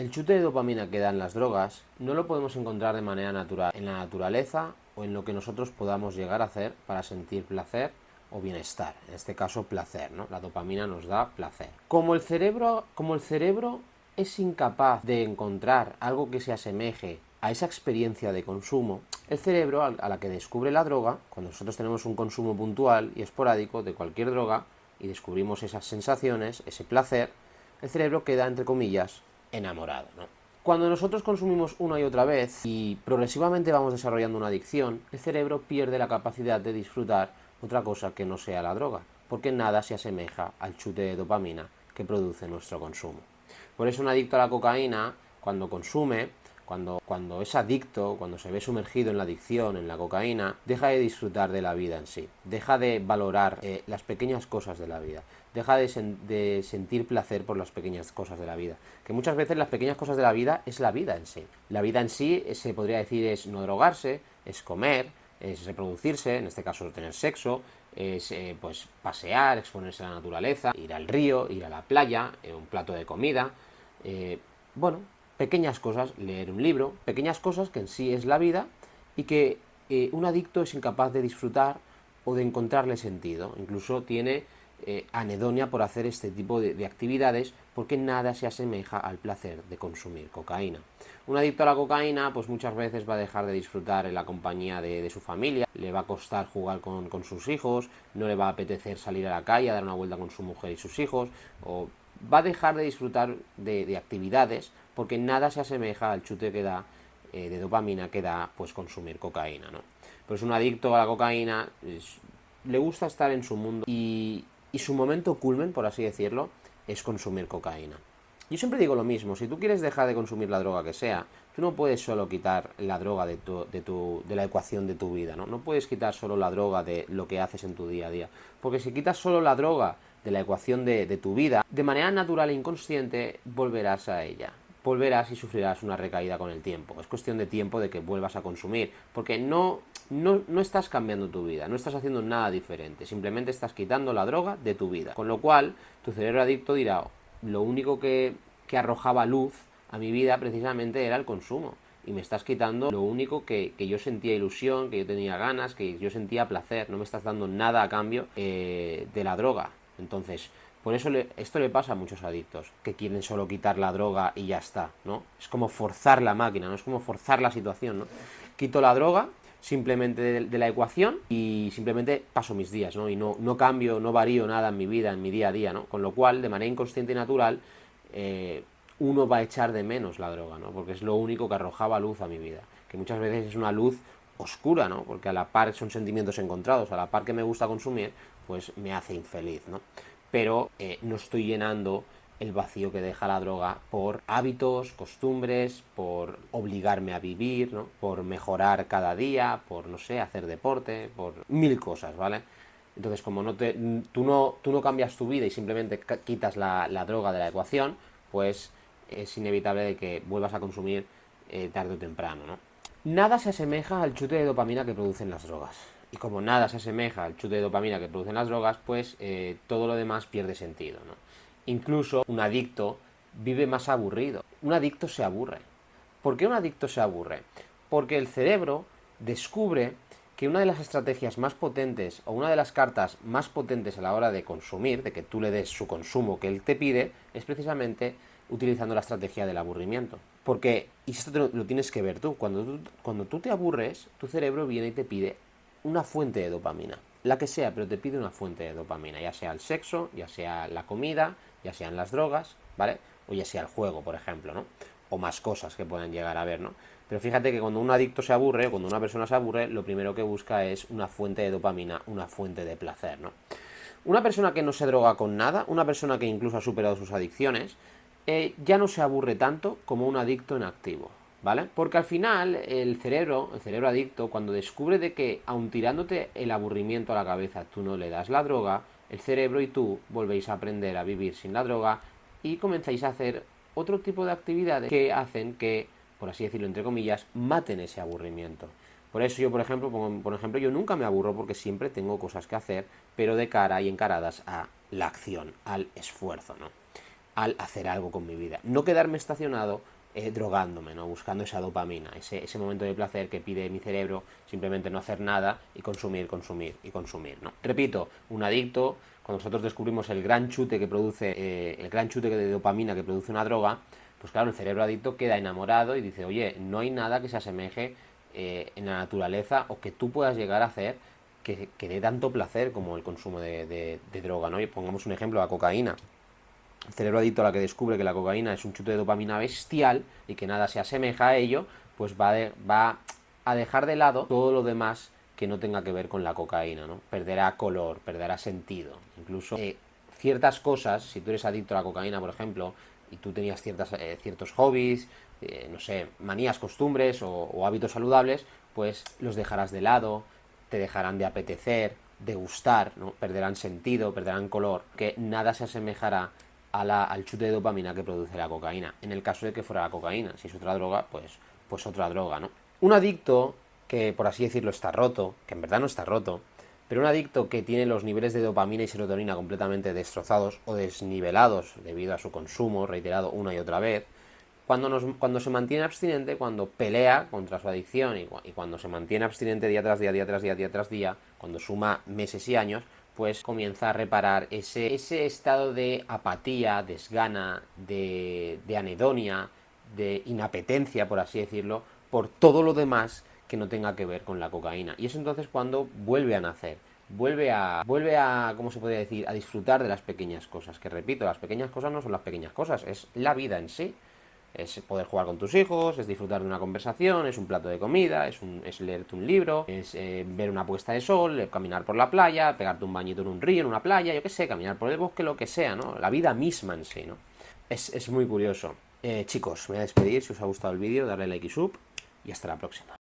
El chute de dopamina que dan las drogas no lo podemos encontrar de manera natural en la naturaleza o en lo que nosotros podamos llegar a hacer para sentir placer o bienestar. En este caso, placer, ¿no? La dopamina nos da placer. Como el cerebro es incapaz de encontrar algo que se asemeje a esa experiencia de consumo, el cerebro, a la que descubre la droga, cuando nosotros tenemos un consumo puntual y esporádico de cualquier droga y descubrimos esas sensaciones, ese placer, el cerebro queda, entre comillas, enamorado, ¿no? Cuando nosotros consumimos una y otra vez y progresivamente vamos desarrollando una adicción, el cerebro pierde la capacidad de disfrutar otra cosa que no sea la droga, porque nada se asemeja al chute de dopamina que produce nuestro consumo. Por eso un adicto a la cocaína, cuando consume, cuando es adicto, cuando se ve sumergido en la adicción, en la cocaína, deja de disfrutar de la vida en sí, deja de valorar las pequeñas cosas de la vida, deja de sentir placer por las pequeñas cosas de la vida, que muchas veces las pequeñas cosas de la vida es la vida en sí. La vida en sí se podría decir es no drogarse, es comer, es reproducirse, en este caso tener sexo, es pues pasear, exponerse a la naturaleza, ir al río, ir a la playa, un plato de comida, bueno, pequeñas cosas, leer un libro, pequeñas cosas que en sí es la vida y que un adicto es incapaz de disfrutar o de encontrarle sentido. Incluso tiene anedonia por hacer este tipo de actividades porque nada se asemeja al placer de consumir cocaína. Un adicto a la cocaína pues muchas veces va a dejar de disfrutar en la compañía de su familia, le va a costar jugar con sus hijos, no le va a apetecer salir a la calle a dar una vuelta con su mujer y sus hijos, o va a dejar de disfrutar de actividades porque nada se asemeja al chute que da de dopamina que da pues consumir cocaína, ¿no? Pues un adicto a la cocaína le gusta estar en su mundo y su momento culmen, por así decirlo, es consumir cocaína. Yo siempre digo lo mismo, si tú quieres dejar de consumir la droga que sea, tú no puedes solo quitar la droga de la ecuación de tu vida, ¿no? No puedes quitar solo la droga de lo que haces en tu día a día, porque si quitas solo la droga de la ecuación de tu vida, de manera natural e inconsciente volverás a ella. Volverás y sufrirás una recaída con el tiempo. Es cuestión de tiempo de que vuelvas a consumir, porque no estás cambiando tu vida, no estás haciendo nada diferente, simplemente estás quitando la droga de tu vida. Con lo cual, tu cerebro adicto dirá, lo único que arrojaba luz a mi vida precisamente era el consumo. Y me estás quitando lo único que yo sentía ilusión, que yo tenía ganas, que yo sentía placer. No me estás dando nada a cambio de la droga. Entonces, por eso esto le pasa a muchos adictos, que quieren solo quitar la droga y ya está, ¿no? Es como forzar la máquina, ¿no? Es como forzar la situación, ¿no? Quito la droga simplemente de la ecuación y simplemente paso mis días, ¿no? Y no cambio, no varío nada en mi vida, en mi día a día, ¿no? Con lo cual, de manera inconsciente y natural, uno va a echar de menos la droga, ¿no? Porque es lo único que arrojaba luz a mi vida, que muchas veces es una luz oscura, ¿no? Porque a la par son sentimientos encontrados, a la par que me gusta consumir, pues me hace infeliz, ¿no? Pero no estoy llenando el vacío que deja la droga por hábitos, costumbres, por obligarme a vivir, ¿no? Por mejorar cada día, por, no sé, hacer deporte, por mil cosas, ¿vale? Entonces, como tú no cambias tu vida y simplemente quitas la droga de la ecuación, pues es inevitable de que vuelvas a consumir tarde o temprano, ¿no? Nada se asemeja al chute de dopamina que producen las drogas. Y como nada se asemeja al chute de dopamina que producen las drogas, pues todo lo demás pierde sentido, ¿no? Incluso un adicto vive más aburrido. Un adicto se aburre. ¿Por qué un adicto se aburre? Porque el cerebro descubre que una de las estrategias más potentes o una de las cartas más potentes a la hora de consumir, de que tú le des su consumo que él te pide, es precisamente utilizando la estrategia del aburrimiento. Porque, y esto lo tienes que ver tú, cuando tú te aburres, tu cerebro viene y te pide una fuente de dopamina, la que sea, pero te pide una fuente de dopamina, ya sea el sexo, ya sea la comida, ya sean las drogas, ¿vale? O ya sea el juego, por ejemplo, ¿no? O más cosas que puedan llegar a ver, ¿no? Pero fíjate que cuando un adicto se aburre, cuando una persona se aburre, lo primero que busca es una fuente de dopamina, una fuente de placer, ¿no? Una persona que no se droga con nada, una persona que incluso ha superado sus adicciones, ya no se aburre tanto como un adicto en activo, ¿vale? Porque al final el cerebro adicto, cuando descubre de que aun tirándote el aburrimiento a la cabeza tú no le das la droga, el cerebro y tú volvéis a aprender a vivir sin la droga y comenzáis a hacer otro tipo de actividades que hacen que, por así decirlo entre comillas, maten ese aburrimiento. Por eso yo, por ejemplo, yo nunca me aburro porque siempre tengo cosas que hacer, pero de cara y encaradas a la acción, al esfuerzo, ¿no? al hacer algo con mi vida. No quedarme estacionado drogándome, ¿no? Buscando esa dopamina, ese momento de placer que pide mi cerebro, simplemente no hacer nada y consumir, consumir y consumir, ¿no? Repito, un adicto, cuando nosotros descubrimos el gran chute que produce, el gran chute de dopamina que produce una droga, pues claro, el cerebro adicto queda enamorado y dice, oye, no hay nada que se asemeje en la naturaleza o que tú puedas llegar a hacer que dé tanto placer como el consumo de droga, ¿no? Y pongamos un ejemplo, la cocaína. El cerebro adicto a la que descubre que la cocaína es un chute de dopamina bestial y que nada se asemeja a ello, pues va a dejar de lado todo lo demás que no tenga que ver con la cocaína, ¿no? Perderá color, perderá sentido. Incluso ciertas cosas, si tú eres adicto a la cocaína, por ejemplo, y tú tenías ciertos hobbies, no sé, manías, costumbres o hábitos saludables, pues los dejarás de lado, te dejarán de apetecer, de gustar, ¿no? Perderán sentido, perderán color, que nada se asemejará al chute de dopamina que produce la cocaína. En el caso de que fuera la cocaína, si es otra droga, pues otra droga, ¿no? Un adicto que, por así decirlo, está roto, que en verdad no está roto, pero un adicto que tiene los niveles de dopamina y serotonina completamente destrozados o desnivelados debido a su consumo reiterado una y otra vez, cuando se mantiene abstinente, cuando pelea contra su adicción y cuando se mantiene abstinente día tras día, día tras día, día tras día, cuando suma meses y años, pues comienza a reparar ese estado de apatía, desgana, de anedonia, de inapetencia, por así decirlo, por todo lo demás que no tenga que ver con la cocaína. Y es entonces cuando vuelve a nacer, vuelve a, ¿cómo se podría decir?, a disfrutar de las pequeñas cosas. Que repito, las pequeñas cosas no son las pequeñas cosas, es la vida en sí. Es poder jugar con tus hijos, es disfrutar de una conversación, es un plato de comida, es leerte un libro, es ver una puesta de sol, caminar por la playa, pegarte un bañito en un río, en una playa, yo qué sé, caminar por el bosque, lo que sea, ¿no? La vida misma en sí, ¿no? Es muy curioso. Chicos, me voy a despedir. Si os ha gustado el vídeo, darle like y sub, y hasta la próxima.